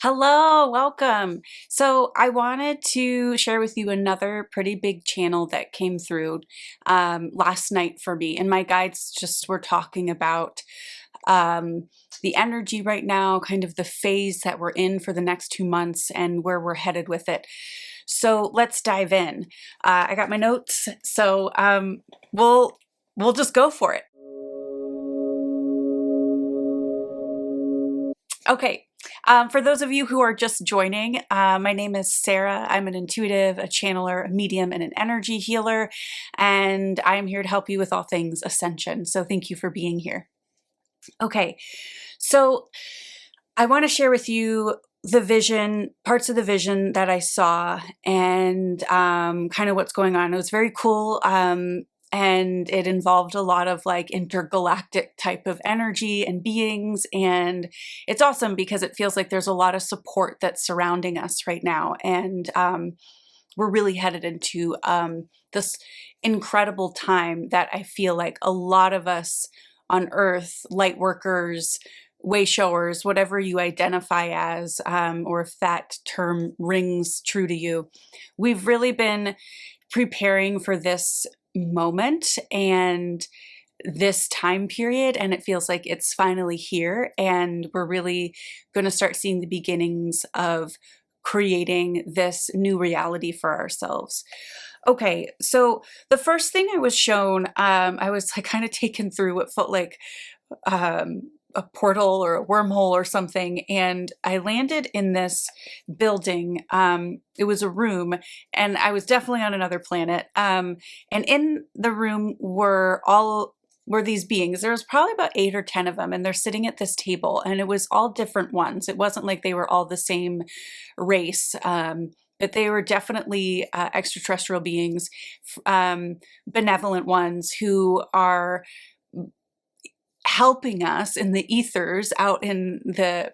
Hello, welcome. So I wanted to share with you another pretty big channel that came through last night for me. And my guides just were talking about the energy right now, kind of the phase that we're in for the next 2 months and where we're headed with it. So let's dive in. I got my notes, so we'll just go for it. Okay. For those of you who are just joining, my name is Sarah. I'm an intuitive, a channeler, a medium, and an energy healer, and I am here to help you with all things ascension. So thank you for being here. Okay, so I want to share with you the vision, parts of the vision that I saw, and kind of what's going on. It was very cool. And it involved a lot of like intergalactic type of energy and beings. And it's awesome because it feels like there's a lot of support that's surrounding us right now. And we're really headed into this incredible time that I feel like a lot of us on Earth, light workers, way showers, whatever you identify as, or if that term rings true to you, we've really been preparing for this moment and this time period, and it feels like it's finally here, and we're really going to start seeing the beginnings of creating this new reality for ourselves. Okay, so the first thing I was shown, I was like kind of taken through what felt like a portal or a wormhole or something, and I landed in this building. It was a room, and I was definitely on another planet. And in the room were these beings. There was probably about 8 or 10 of them, and they're sitting at this table, and it was all different ones. It wasn't like they were all the same race. But they were definitely extraterrestrial beings, benevolent ones who are helping us in the ethers out in the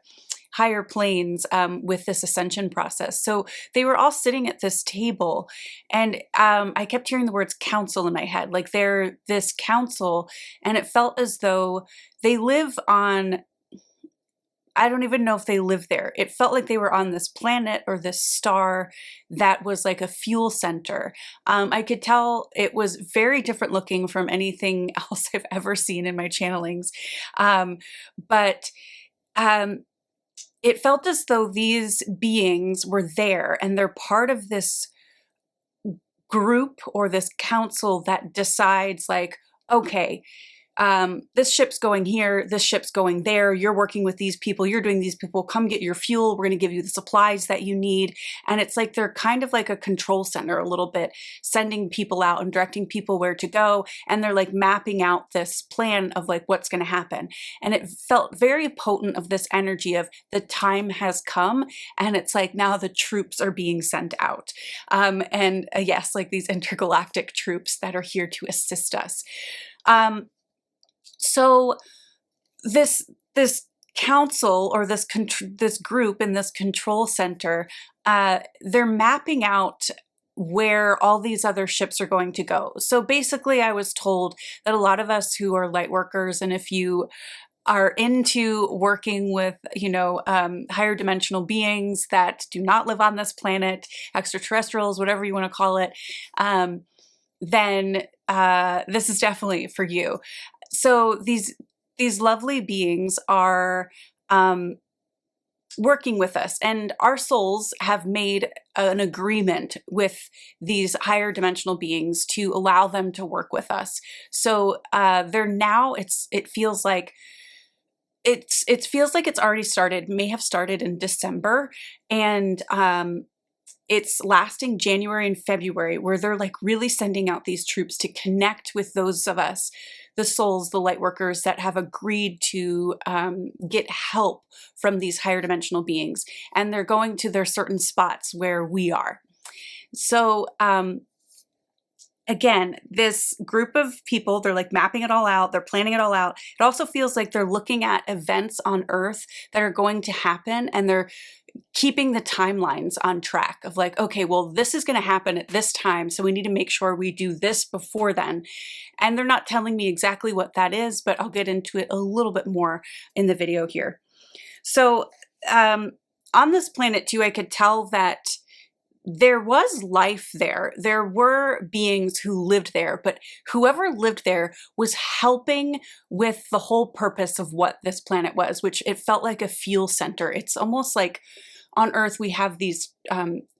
higher planes with this ascension process. So they were all sitting at this table, and I kept hearing the words council in my head, like they're this council, and it felt as though they live on, I don't even know if they live there. It felt like they were on this planet or this star that was like a fuel center. I could tell it was very different looking from anything else I've ever seen in my channelings. But it felt as though these beings were there, and they're part of this group or this council that decides like, okay, this ship's going here, this ship's going there, you're working with these people, you're doing these people, come get your fuel, we're going to give you the supplies that you need. And it's like they're kind of like a control center a little bit, sending people out and directing people where to go, and they're like mapping out this plan of like what's going to happen. And it felt very potent of this energy of the time has come, and it's like now the troops are being sent out. Yes, like these intergalactic troops that are here to assist us. So this council or this group in this control center, they're mapping out where all these other ships are going to go. So basically, I was told that a lot of us who are light workers, and if you are into working with, higher dimensional beings that do not live on this planet, extraterrestrials, whatever you want to call it, then this is definitely for you. So these lovely beings are working with us, and our souls have made an agreement with these higher dimensional beings to allow them to work with us. So they're now, it feels like it's already started, may have started in December, and it's lasting January and February, where they're like really sending out these troops to connect with those of us, the souls, the light workers that have agreed to get help from these higher dimensional beings. And they're going to their certain spots where we are. So again, this group of people, they're like mapping it all out, they're planning it all out. It also feels like they're looking at events on Earth that are going to happen, and they're keeping the timelines on track of like, okay, well, this is going to happen at this time, so we need to make sure we do this before then. And they're not telling me exactly what that is, but I'll get into it a little bit more in the video here. So on this planet too, I could tell that there was life there. There were beings who lived there, but whoever lived there was helping with the whole purpose of what this planet was, which it felt like a fuel center. It's almost like on Earth, we have these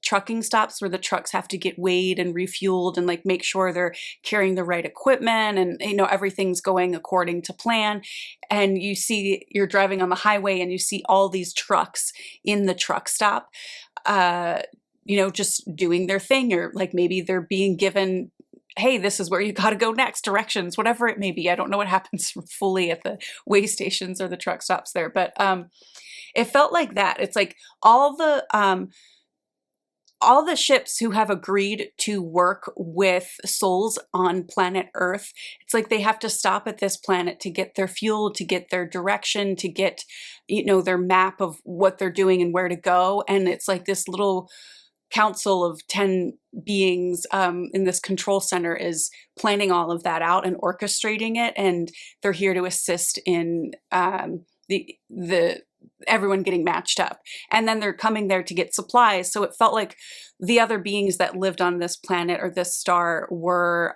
trucking stops where the trucks have to get weighed and refueled and like make sure they're carrying the right equipment and, you know, everything's going according to plan. And you see, you're driving on the highway and you see all these trucks in the truck stop, you know, just doing their thing, or like maybe they're being given, hey, this is where you got to go next, directions, whatever it may be. I don't know what happens fully at the way stations or the truck stops there, but it felt like that. It's like all the ships who have agreed to work with souls on planet Earth, it's like they have to stop at this planet to get their fuel, to get their direction, to get, you know, their map of what they're doing and where to go. And it's like this little council of 10 beings in this control center is planning all of that out and orchestrating it. And they're here to assist in the everyone getting matched up. And then they're coming there to get supplies. So it felt like the other beings that lived on this planet or this star were,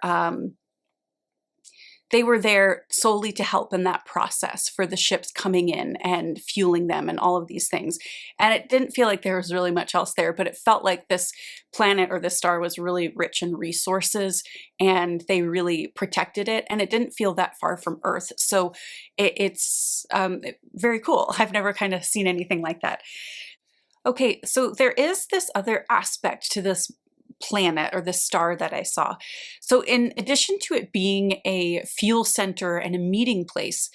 they were there solely to help in that process for the ships coming in and fueling them and all of these things. And it didn't feel like there was really much else there, but it felt like this planet or this star was really rich in resources and they really protected it. And it didn't feel that far from Earth. So it's very cool. I've never kind of seen anything like that. Okay, so there is this other aspect to this planet or the star that I saw. So in addition to it being a fuel center and a meeting place,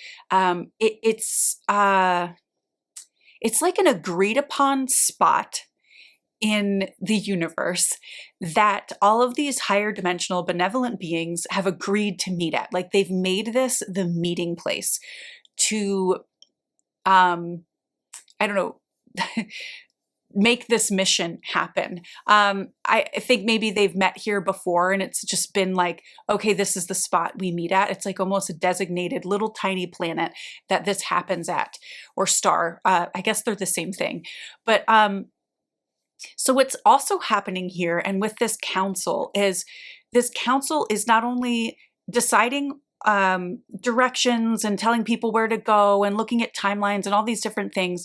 it's like an agreed upon spot in the universe that all of these higher dimensional benevolent beings have agreed to meet at. Like they've made this the meeting place to, I don't know, make this mission happen. I think maybe they've met here before and it's just been like, okay, this is the spot we meet at. It's like almost a designated little tiny planet that this happens at, or star. I guess they're the same thing. But so what's also happening here and with this council is not only deciding directions and telling people where to go and looking at timelines and all these different things,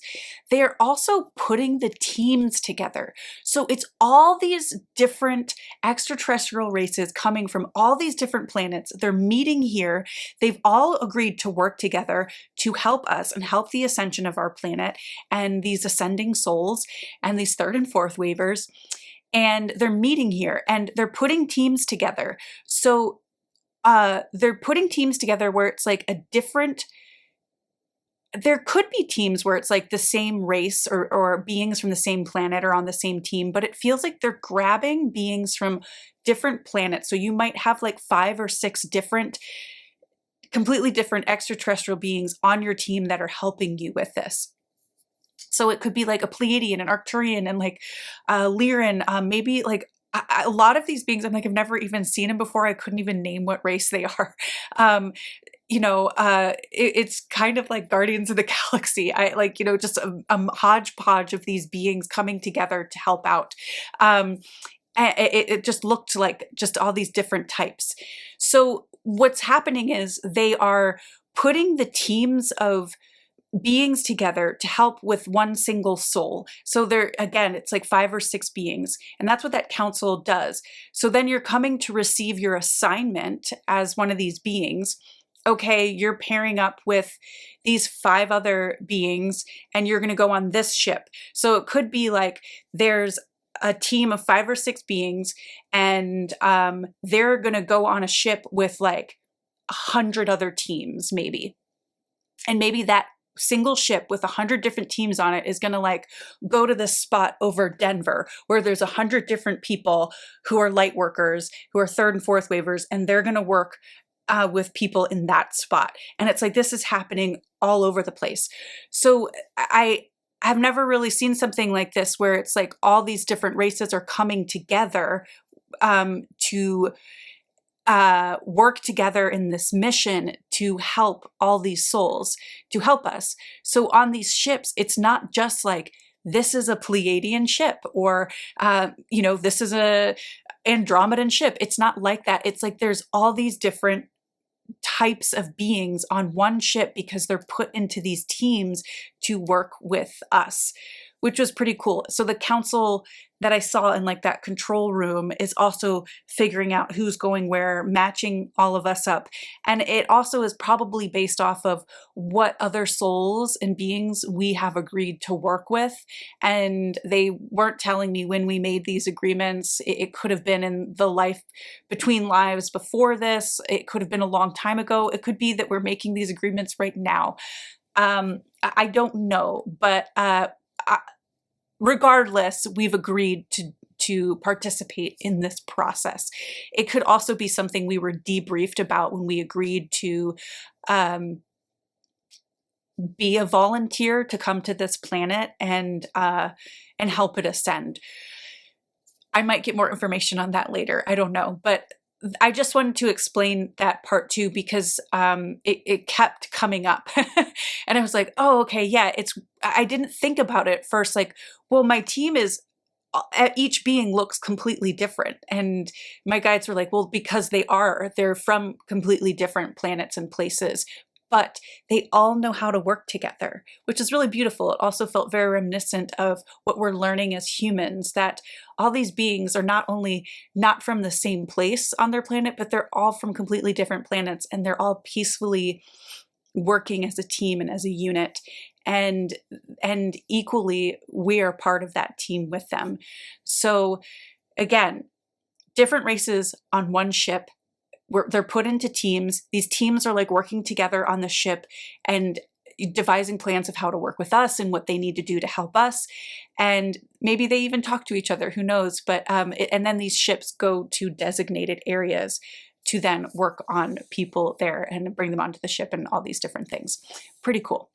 they are also putting the teams together. So it's all these different extraterrestrial races coming from all these different planets. They're meeting here. They've all agreed to work together to help us and help the ascension of our planet and these ascending souls and these third and fourth wavers. And they're meeting here and they're putting teams together. So they're putting teams together where it's like a different, there could be teams where it's like the same race or beings from the same planet or on the same team, but it feels like they're grabbing beings from different planets. So you might have like 5 or 6 different, completely different extraterrestrial beings on your team that are helping you with this. So it could be like a Pleiadian, an Arcturian, and like Lyran, maybe like a lot of these beings, I'm like, I've never even seen them before. I couldn't even name what race they are. You know, it's kind of like Guardians of the Galaxy. I like, you know, just a hodgepodge of these beings coming together to help out. It just looked like just all these different types. So what's happening is they are putting the teams of beings together to help with one single soul. So there, again, it's like 5 or 6 beings, and that's what that council does. So then you're coming to receive your assignment as one of these beings. Okay, you're pairing up with these 5 other beings and you're going to go on this ship. So it could be like there's a team of 5 or 6 beings and they're going to go on a ship with like 100 other teams maybe. And maybe that single ship with 100 different teams on it is going to like go to this spot over Denver where there's 100 different people who are light workers, who are third and fourth wavers, and they're going to work with people in that spot. And it's like, this is happening all over the place. So I have never really seen something like this where it's like all these different races are coming together to work together in this mission to help all these souls, to help us. So on these ships, it's not just like this is a Pleiadian ship, or, this is a Andromedan ship. It's not like that. It's like there's all these different types of beings on one ship because they're put into these teams to work with us, which was pretty cool. So the council that I saw in like that control room is also figuring out who's going where, matching all of us up. And it also is probably based off of what other souls and beings we have agreed to work with. And they weren't telling me when we made these agreements. It could have been in the life between lives before this. It could have been a long time ago. It could be that we're making these agreements right now. I don't know, but regardless, we've agreed to participate in this process. It could also be something we were debriefed about when we agreed to be a volunteer to come to this planet and help it ascend. I might get more information on that later. I don't know, but I just wanted to explain that part too, because it kept coming up. And I was like, oh, okay, yeah, I didn't think about it first. Like, well, my team is, each being looks completely different. And my guides were like, well, because they're from completely different planets and places, but they all know how to work together, which is really beautiful. It also felt very reminiscent of what we're learning as humans, that all these beings are not only not from the same place on their planet, but they're all from completely different planets, and they're all peacefully working as a team and as a unit. And equally, we are part of that team with them. So again, different races on one ship. They're put into teams. These teams are like working together on the ship and devising plans of how to work with us and what they need to do to help us. And maybe they even talk to each other, who knows? But and then these ships go to designated areas to then work on people there and bring them onto the ship and all these different things. Pretty cool.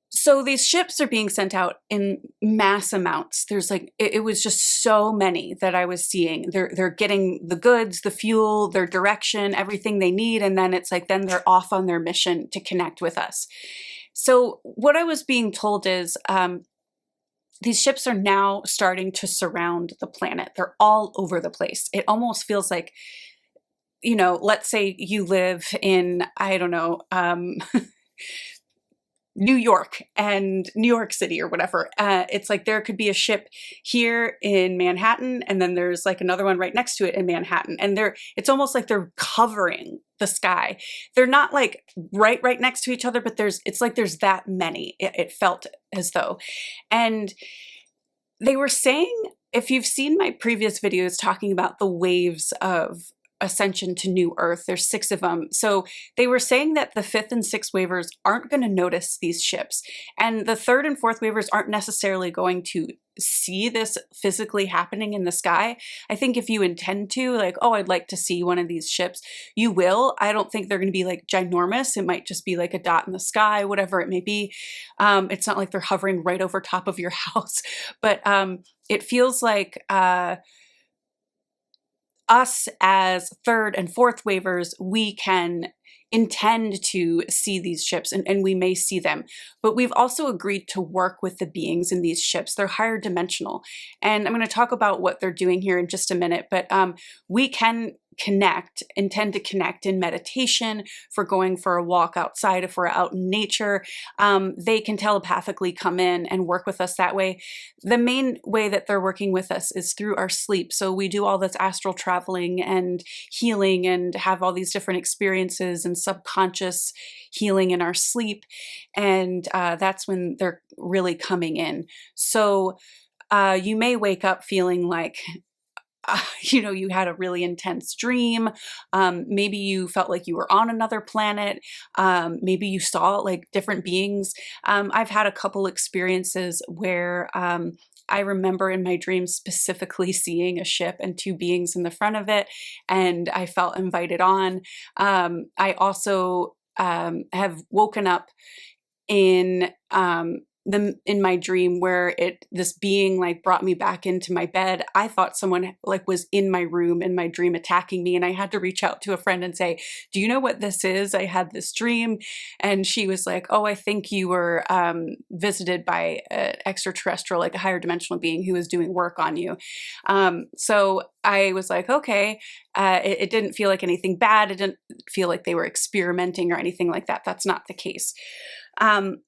So these ships are being sent out in mass amounts. There's like, it was just so many that I was seeing. They're getting the goods, the fuel, their direction, everything they need. And then it's like, then they're off on their mission to connect with us. So what I was being told is these ships are now starting to surround the planet. They're all over the place. It almost feels like, let's say you live in, I don't know, New York City or whatever. It's like there could be a ship here in Manhattan, and then there's like another one right next to it in Manhattan. And it's almost like they're covering the sky. They're not like right next to each other, but it's like there's that many. It felt as though. And they were saying, if you've seen my previous videos talking about the waves of ascension to New Earth, there's 6 of them. So they were saying that the 5th and 6th wavers aren't going to notice these ships, and the 3rd and 4th wavers aren't necessarily going to see this physically happening in the sky. I think if you intend to, like, oh, I'd like to see one of these ships, you will. I don't think they're going to be like ginormous. It might just be like a dot in the sky, whatever it may be. It's not like they're hovering right over top of your house, but it feels like us as 3rd and 4th wavers, we can intend to see these ships, and we may see them. But we've also agreed to work with the beings in these ships. They're higher dimensional. And I'm going to talk about what they're doing here in just a minute, but we can intend to connect in meditation, for going for a walk outside, if we're out in nature. They can telepathically come in and work with us that way. The main way that they're working with us is through our sleep. So we do all this astral traveling and healing and have all these different experiences and subconscious healing in our sleep. And that's when they're really coming in. So you may wake up feeling like, you had a really intense dream. Maybe you felt like you were on another planet. Maybe you saw like different beings. I've had a couple experiences where I remember in my dreams specifically seeing a ship and 2 beings in the front of it, and I felt invited on. I also have woken up in in my dream where this being like brought me back into my bed. I thought someone like was in my room in my dream attacking me, and I had to reach out to a friend and say, do you know what this is? I had this dream. And she was like, oh, I think you were visited by an extraterrestrial, like a higher dimensional being who was doing work on you. So I was like, okay. It didn't feel like anything bad. It didn't feel like they were experimenting or anything like that. That's not the case.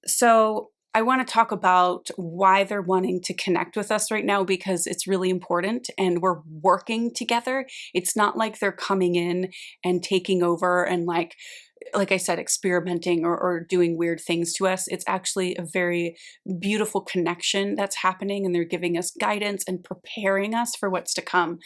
So I want to talk about why they're wanting to connect with us right now, because it's really important and we're working together. It's not like they're coming in and taking over and like I said, experimenting or doing weird things to us. It's actually a very beautiful connection that's happening, and they're giving us guidance and preparing us for what's to come.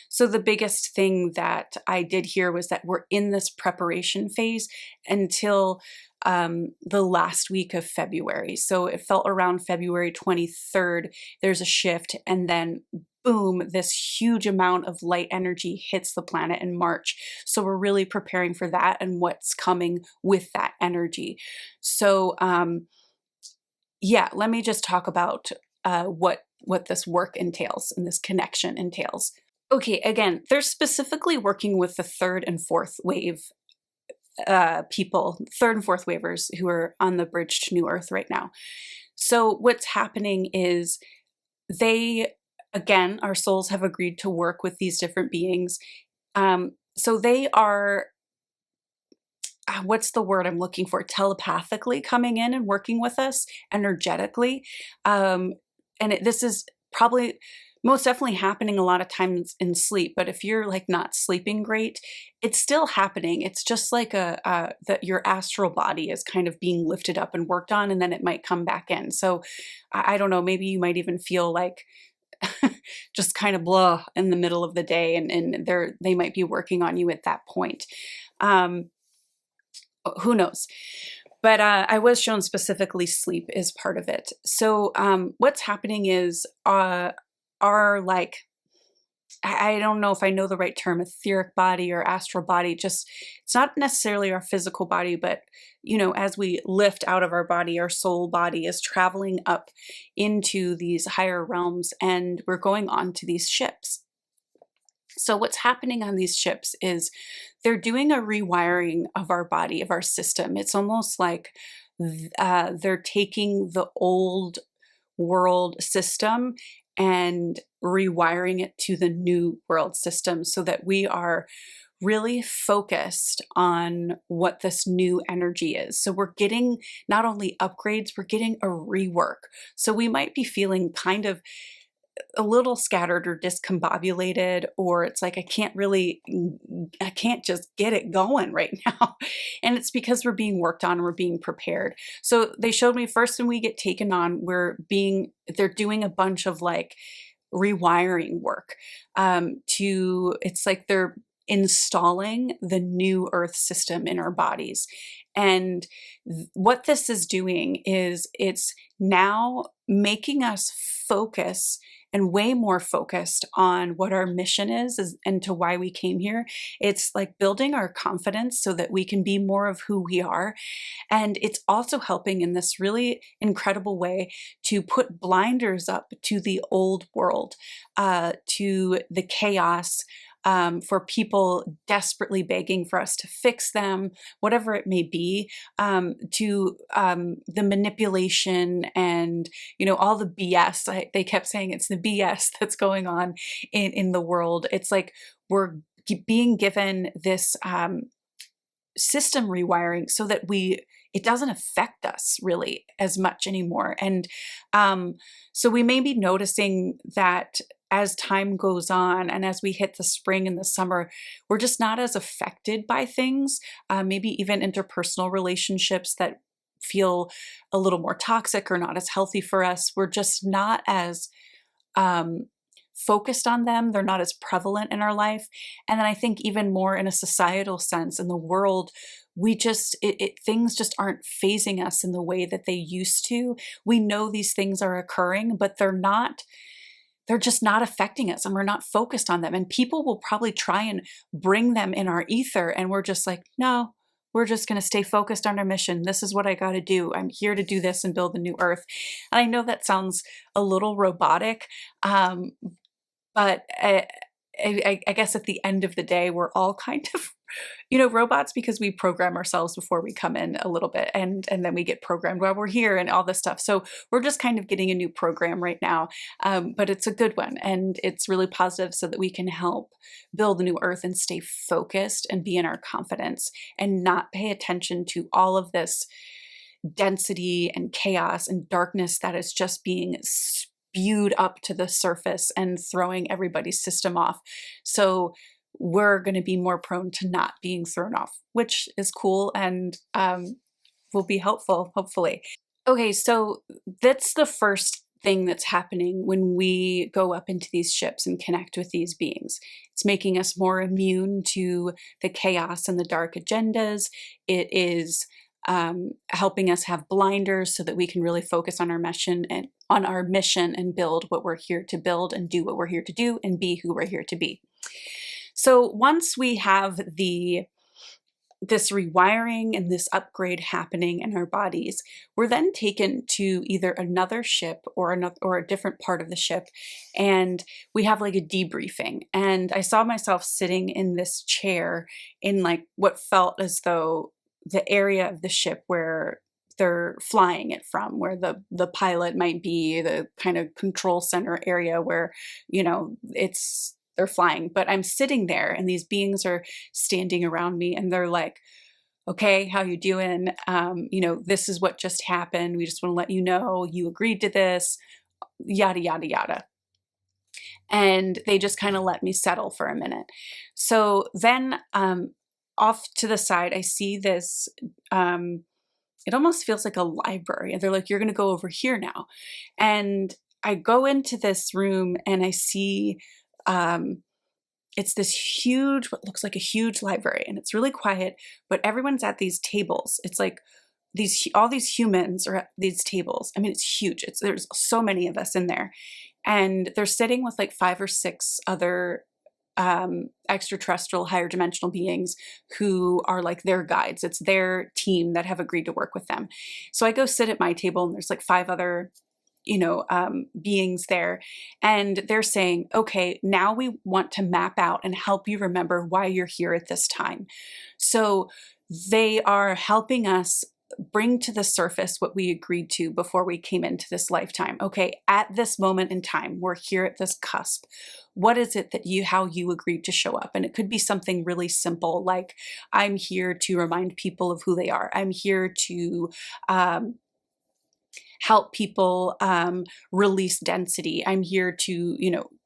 So the biggest thing that I did here was that we're in this preparation phase until the last week of February. So it felt around February 23rd, there's a shift, and then boom, this huge amount of light energy hits the planet in March. So we're really preparing for that and what's coming with that energy. So yeah, let me just talk about what this work entails and this connection entails. Okay, again, they're specifically working with the third and fourth wave people, third and fourth wavers who are on the bridge to New Earth right now. So what's happening is again, our souls have agreed to work with these different beings. So they are, what's the word I'm looking for? Telepathically coming in and working with us energetically. This is probably most definitely happening a lot of times in sleep. But if you're like not sleeping great, it's still happening. It's just like that your astral body is kind of being lifted up and worked on, and then it might come back in. So I don't know, maybe you might even feel like just kind of blah in the middle of the day, and they might be working on you at that point. Who knows? But I was shown specifically sleep is part of it. So what's happening is our like, I don't know if I know the right term, etheric body or astral body, just it's not necessarily our physical body, but you know, as we lift out of our body, our soul body is traveling up into these higher realms, and we're going on to these ships. So what's happening on these ships is they're doing a rewiring of our body, of our system. It's almost like they're taking the old world system and rewiring it to the new world system so that we are really focused on what this new energy is. So we're getting not only upgrades, we're getting a rework. So we might be feeling kind of a little scattered or discombobulated, or it's like I can't just get it going right now. And it's because we're being worked on and we're being prepared. So they showed me first when we get taken on, they're doing a bunch of like rewiring work it's like they're installing the new earth system in our bodies. And what this is doing is it's now making us focus and way more focused on what our mission is and to why we came here. It's like building our confidence so that we can be more of who we are. And it's also helping in this really incredible way to put blinders up to the old world, to the chaos, for people desperately begging for us to fix them, whatever it may be, to the manipulation and, you know, all the BS. They kept saying it's the BS that's going on in the world. It's like we're being given this system rewiring so that it doesn't affect us really as much anymore. And so we may be noticing that as time goes on and as we hit the spring and the summer, we're just not as affected by things, maybe even interpersonal relationships that feel a little more toxic or not as healthy for us. We're just not as focused on them. They're not as prevalent in our life. And then I think even more in a societal sense in the world, things just aren't phasing us in the way that they used to. We know these things are occurring, but they're just not affecting us, and we're not focused on them. And people will probably try and bring them in our ether, and we're just like, no, we're just going to stay focused on our mission. This is what I got to do. I'm here to do this and build a new Earth. And I know that sounds a little robotic, but I guess at the end of the day, we're all kind of, robots, because we program ourselves before we come in a little bit, and then we get programmed while we're here and all this stuff. So we're just kind of getting a new program right now, but it's a good one, and it's really positive so that we can help build a new Earth and stay focused and be in our confidence and not pay attention to all of this density and chaos and darkness that is just being spewed up to the surface and throwing everybody's system off. So we're going to be more prone to not being thrown off, which is cool and will be helpful, hopefully. Okay, so that's the first thing that's happening when we go up into these ships and connect with these beings. It's making us more immune to the chaos and the dark agendas. It is helping us have blinders so that we can really focus on our mission and build what we're here to build and do what we're here to do and be who we're here to be. So once we have this rewiring and this upgrade happening in our bodies, we're then taken to either another ship or a different part of the ship, and we have like a debriefing. And I saw myself sitting in this chair in like what felt as though the area of the ship where they're flying it from, where the pilot might be, the kind of control center area where, they're flying, but I'm sitting there and these beings are standing around me and they're like, okay, how you doing? This is what just happened. We just want to let you know you agreed to this, yada, yada, yada. And they just kind of let me settle for a minute. So then off to the side, I see this, it almost feels like a library. And they're like, you're going to go over here now. And I go into this room and I see it's this huge, what looks like a huge library, and it's really quiet, but everyone's at these tables. It's like all these humans are at these tables. I mean, it's huge. There's so many of us in there, and they're sitting with like 5 or 6 other extraterrestrial higher dimensional beings who are like their guides. It's their team that have agreed to work with them. So I go sit at my table and there's like 5 other beings there, and they're saying, okay, now we want to map out and help you remember why you're here at this time. So they are helping us bring to the surface what we agreed to before we came into this lifetime. Okay, at this moment in time, we're here at this cusp. What is it how you agreed to show up? And it could be something really simple, like I'm here to remind people of who they are. I'm here to help people release density. I'm here to,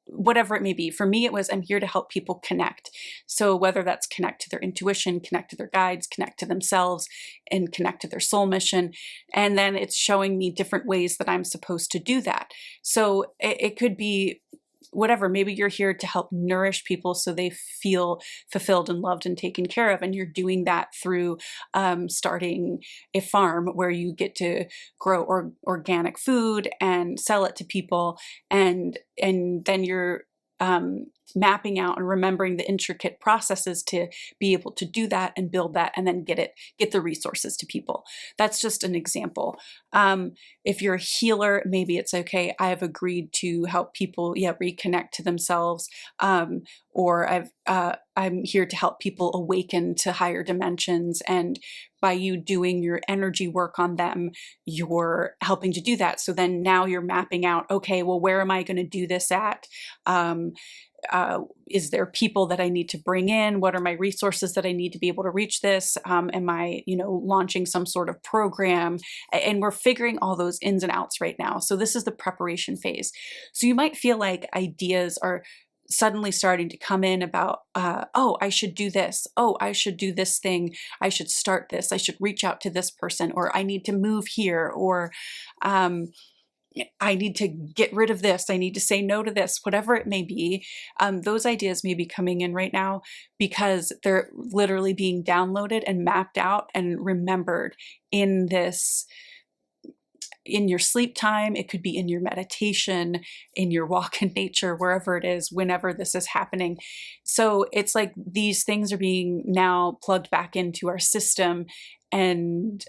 whatever it may be. For me, it was, I'm here to help people connect. So whether that's connect to their intuition, connect to their guides, connect to themselves, and connect to their soul mission. And then it's showing me different ways that I'm supposed to do that. So it could be whatever, maybe you're here to help nourish people so they feel fulfilled and loved and taken care of. And you're doing that through starting a farm where you get to grow organic food and sell it to people. And then you're mapping out and remembering the intricate processes to be able to do that and build that and then get the resources to people. That's just an example. If you're a healer, maybe it's okay, I have agreed to help people reconnect to themselves, or I'm here to help people awaken to higher dimensions, and by you doing your energy work on them, you're helping to do that. So then now you're mapping out, okay, well, where am I going to do this at? Is there people that I need to bring in? What are my resources that I need to be able to reach this? Am I, launching some sort of program? And we're figuring all those ins and outs right now. So this is the preparation phase. So you might feel like ideas are suddenly starting to come in about, oh, I should do this. Oh, I should do this thing. I should start this. I should reach out to this person, or I need to move here, or I need to get rid of this. I need to say no to this, whatever it may be. Those ideas may be coming in right now because they're literally being downloaded and mapped out and remembered in this in your sleep time, it could be in your meditation, in your walk in nature, wherever it is, whenever this is happening. So it's like these things are being now plugged back into our system, and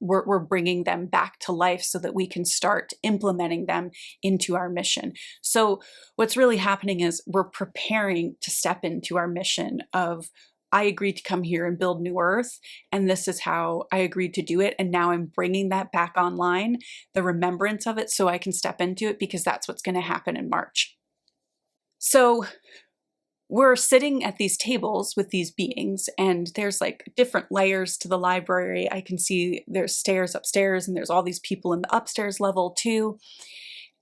we're bringing them back to life so that we can start implementing them into our mission. So what's really happening is we're preparing to step into our mission of, I agreed to come here and build New Earth, and this is how I agreed to do it. And now I'm bringing that back online, the remembrance of it, so I can step into it, because that's what's going to happen in March. So we're sitting at these tables with these beings, and there's like different layers to the library. I can see there's stairs upstairs, and there's all these people in the upstairs level too.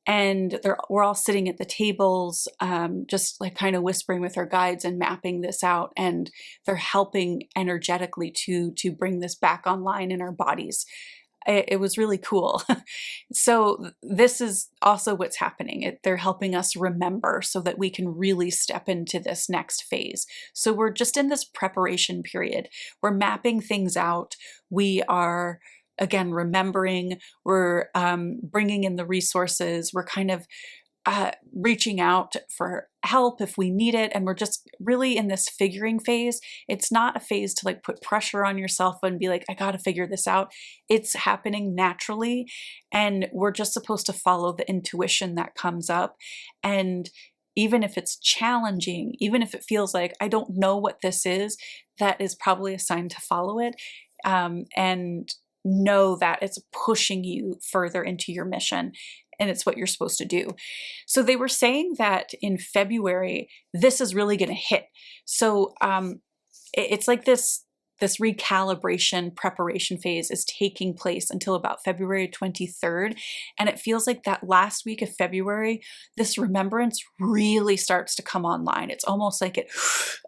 And we're all sitting at the tables, just like kind of whispering with our guides and mapping this out. And they're helping energetically to bring this back online in our bodies. It was really cool. So this is also what's happening. They're helping us remember so that we can really step into this next phase. So we're just in this preparation period. We're mapping things out. We are, again, remembering, we're bringing in the resources, we're kind of reaching out for help if we need it, and we're just really in this figuring phase. It's not a phase to like put pressure on yourself and be like, I gotta figure this out. It's happening naturally, and we're just supposed to follow the intuition that comes up. And even if it's challenging, even if it feels like I don't know what this is, that is probably a sign to follow it. And know that it's pushing you further into your mission, and it's what you're supposed to do. So they were saying that in February, this is really going to hit. So it's like this recalibration preparation phase is taking place until about February 23rd. And it feels like that last week of February, this remembrance really starts to come online. It's almost like it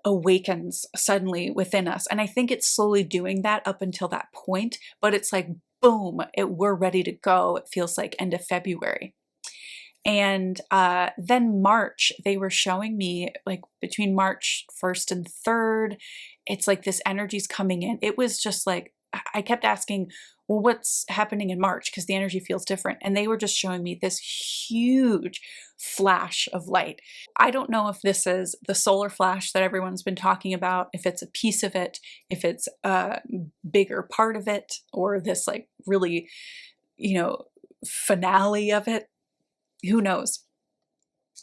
awakens suddenly within us. And I think it's slowly doing that up until that point, but it's like, boom, we're ready to go. It feels like end of February. And then March, they were showing me like between March 1st and 3rd, it's like this energy's coming in. It was just like, I kept asking, well, what's happening in March? Because the energy feels different. And they were just showing me this huge flash of light. I don't know if this is the solar flash that everyone's been talking about, if it's a piece of it, if it's a bigger part of it, or this like really, finale of it. Who knows?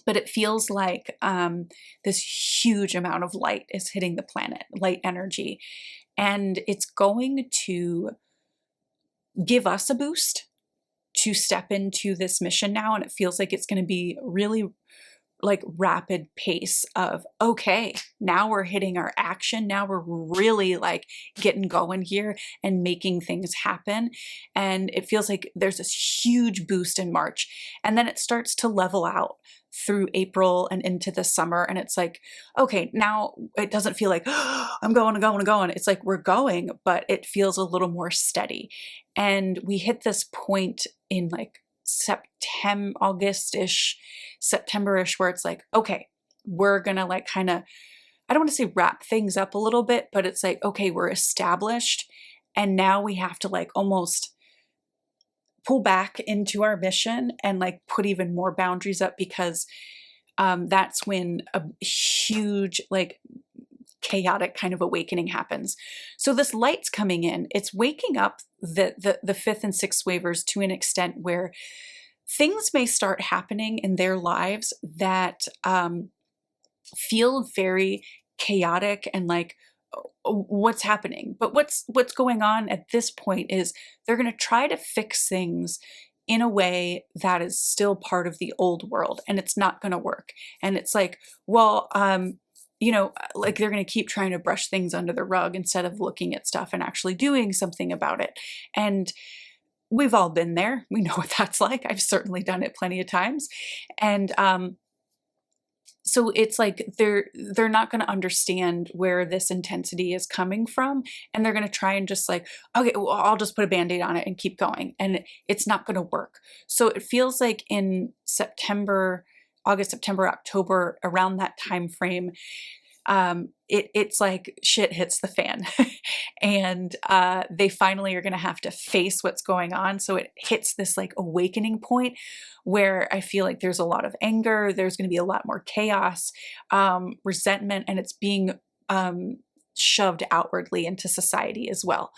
But it feels like this huge amount of light is hitting the planet, light energy, and it's going to give us a boost to step into this mission now. And it feels like it's going to be really like rapid pace of, okay, now we're hitting our action. Now we're really like getting going here and making things happen. And it feels like there's this huge boost in March, and then it starts to level out through April and into the summer. And it's like, okay, now it doesn't feel like I'm going. It's like we're going, but it feels a little more steady. And we hit this point in like September, August-ish, September-ish, where it's like, okay, we're gonna like kind of, I don't want to say wrap things up a little bit, but it's like, okay, we're established, and now we have to like almost pull back into our mission and like put even more boundaries up, because that's when a huge like chaotic kind of awakening happens. So this light's coming in, it's waking up the fifth and sixth wavers to an extent where things may start happening in their lives that feel very chaotic and like, what's happening? But what's going on at this point is they're going to try to fix things in a way that is still part of the old world, and it's not going to work. And it's like, well, like they're going to keep trying to brush things under the rug instead of looking at stuff and actually doing something about it. And we've all been there. We know what that's like. I've certainly done it plenty of times. And so it's like they're not going to understand where this intensity is coming from, and they're going to try and just like, okay, well, I'll just put a band-aid on it and keep going, and it's not going to work. So it feels like in September, August, September, October, around that time frame, it's like shit hits the fan. And they finally are going to have to face what's going on. So it hits this like awakening point where I feel like there's a lot of anger, there's going to be a lot more chaos, resentment, and it's being shoved outwardly into society as well.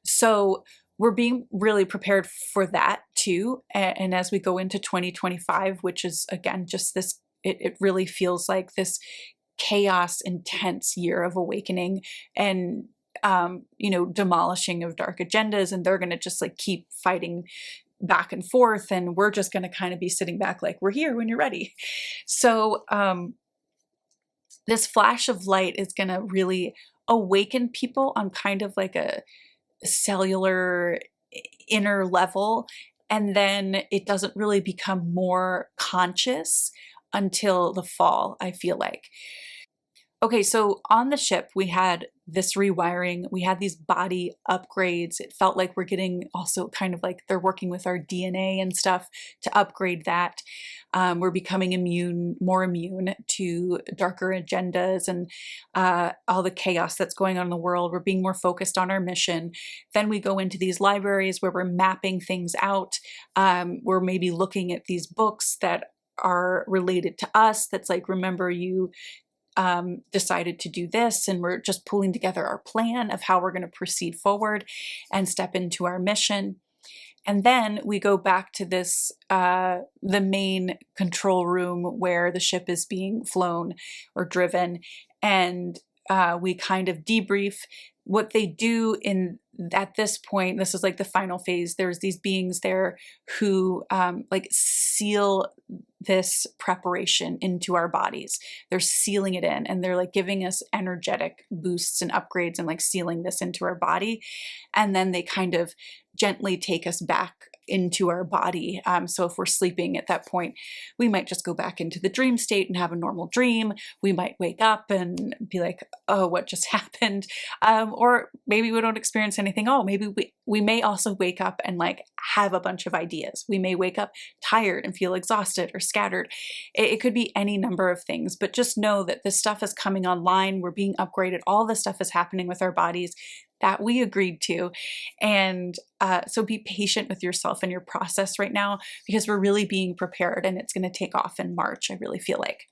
So we're being really prepared for that too. And as we go into 2025, which is again just this, it really feels like this chaos intense year of awakening and demolishing of dark agendas, and they're going to just like keep fighting back and forth, and we're just going to kind of be sitting back like, we're here when you're ready. So this flash of light is going to really awaken people on kind of like a cellular inner level, and then it doesn't really become more conscious until the fall, I feel like. Okay, so on the ship, we had this rewiring, we had these body upgrades. It felt like we're getting also kind of like they're working with our DNA and stuff to upgrade that. We're becoming more immune to darker agendas and all the chaos that's going on in the world. We're being more focused on our mission. Then we go into these libraries where we're mapping things out. We're maybe looking at these books that are related to us. That's like, remember you decided to do this, and we're just pulling together our plan of how we're going to proceed forward and step into our mission. And then we go back to this, the main control room where the ship is being flown or driven, and we kind of debrief what they do at this point. This is like the final phase. There's these beings there who like seal this preparation into our bodies. They're sealing it in, and they're like giving us energetic boosts and upgrades and like sealing this into our body. And then they kind of gently take us back into our body. So if we're sleeping at that point, we might just go back into the dream state and have a normal dream. We might wake up and be like, oh, what just happened? Or maybe we don't experience anything. Oh, maybe we may also wake up and like have a bunch of ideas. We may wake up tired and feel exhausted or scattered. It could be any number of things, but just know that this stuff is coming online. We're being upgraded. All this stuff is happening with our bodies that we agreed to. And so be patient with yourself and your process right now, because we're really being prepared, and it's going to take off in March, I really feel like.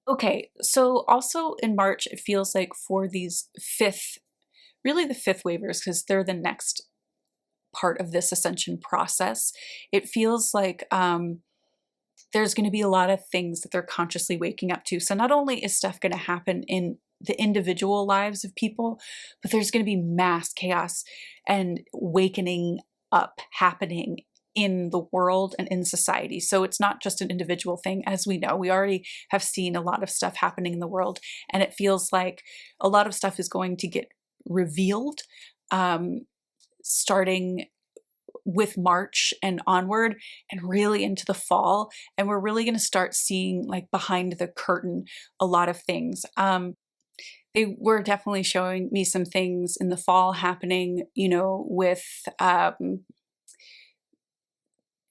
Okay, so also in March, it feels like for these really the fifth waivers, because they're the next part of this ascension process, it feels like there's going to be a lot of things that they're consciously waking up to. So not only is stuff going to happen in the individual lives of people, but there's going to be mass chaos and wakening up happening in the world and in society. So it's not just an individual thing. As we know, we already have seen a lot of stuff happening in the world, and it feels like a lot of stuff is going to get revealed starting with March and onward, and really into the fall. And we're really going to start seeing like behind the curtain a lot of things. They were definitely showing me some things in the fall happening, with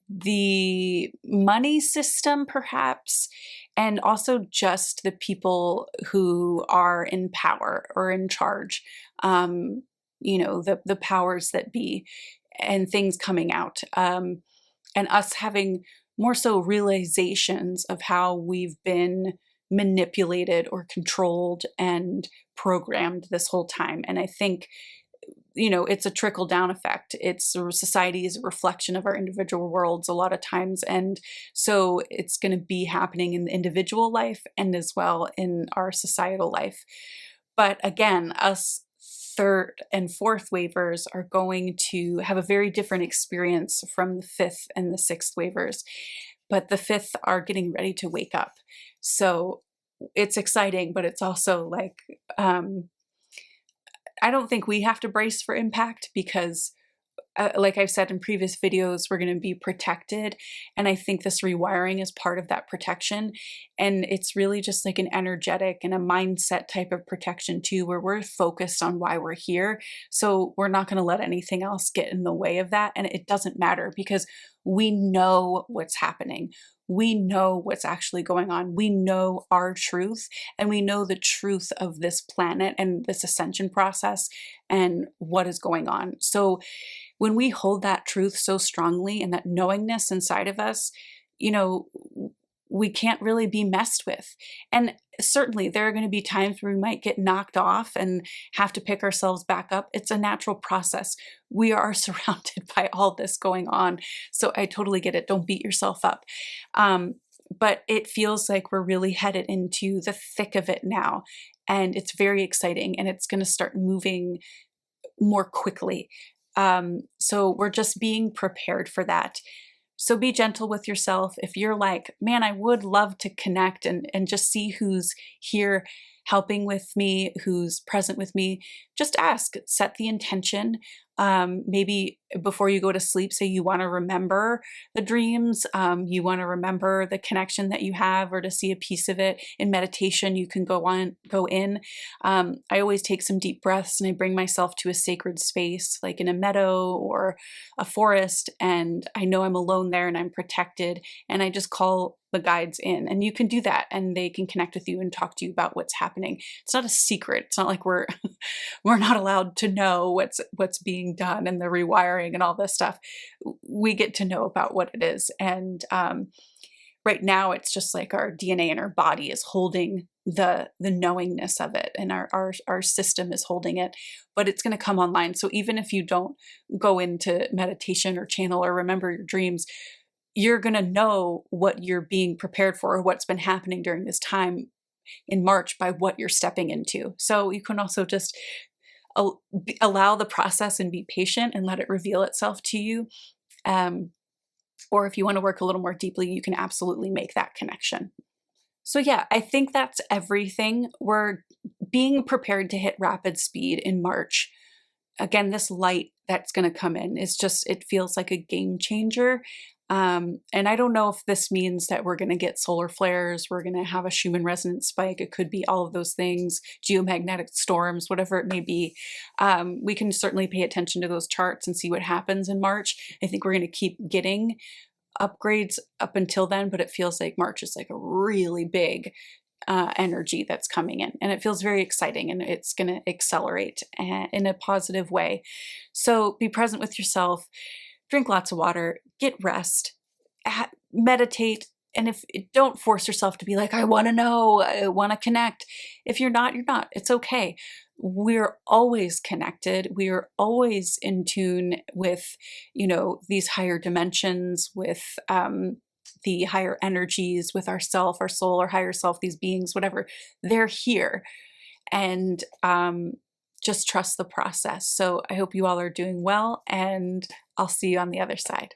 the money system perhaps, and also just the people who are in power or in charge, the powers that be, and things coming out, and us having more so realizations of how we've been manipulated or controlled and programmed this whole time. And I think, it's a trickle down effect. Society is a reflection of our individual worlds a lot of times. And so it's going to be happening in the individual life and as well in our societal life. But again, us third and fourth waivers are going to have a very different experience from the fifth and the sixth waivers. But the fifth are getting ready to wake up. So it's exciting, but it's also like, I don't think we have to brace for impact, because like I've said in previous videos, we're going to be protected. And I think this rewiring is part of that protection. And it's really just like an energetic and a mindset type of protection too, where we're focused on why we're here. So we're not going to let anything else get in the way of that. And it doesn't matter, because we know what's happening. we know what's actually going on. We know our truth, and we know the truth of this planet and this ascension process and what is going on. So when we hold that truth so strongly and that knowingness inside of us, you know, we can't really be messed with. And certainly there are going to be times where we might get knocked off and have to pick ourselves back up. It's a natural process. We are surrounded by all this going on. So I totally get it. Don't beat yourself up. But it feels like we're really headed into the thick of it now. And it's very exciting, and it's going to start moving more quickly. So we're just being prepared for that. So be gentle with yourself. If you're like, man, I would love to connect and just see who's here helping with me, who's present with me, just ask, set the intention. Maybe before you go to sleep, say you want to remember the dreams, you want to remember the connection that you have, or to see a piece of it. In meditation, you can go in. I always take some deep breaths and I bring myself to a sacred space, like in a meadow or a forest, and I know I'm alone there and I'm protected, and I just call the guides in. And you can do that, and they can connect with you and talk to you about what's happening. It's not a secret. It's not like we're not allowed to know what's being done and the rewiring and all this stuff. We get to know about what it is. And right now it's just like our DNA and our body is holding the knowingness of it, and our system is holding it, but it's going to come online. So even if you don't go into meditation or channel or remember your dreams, you're going to know what you're being prepared for, or what's been happening during this time in March by what you're stepping into. So you can also just allow the process and be patient and let it reveal itself to you. Or if you want to work a little more deeply, you can absolutely make that connection. So yeah, I think that's everything. We're being prepared to hit rapid speed in March. Again, this light that's going to come in is just, it feels like a game changer. And I don't know if this means that we're going to get solar flares, we're going to have a Schumann resonance spike. It could be all of those things, geomagnetic storms, whatever it may be. We can certainly pay attention to those charts and see what happens in March. I think we're going to keep getting upgrades up until then, but it feels like March is like a really big energy that's coming in, and it feels very exciting, and it's going to accelerate in a positive way. So be present with yourself. Drink lots of water, get rest, meditate, and if don't force yourself to be like, I want to know, I want to connect. If you're not, you're not. It's okay. We're always connected. We are always in tune with, these higher dimensions, with the higher energies, with ourself, our soul, our higher self, these beings, whatever. They're here. And just trust the process. So I hope you all are doing well, and I'll see you on the other side.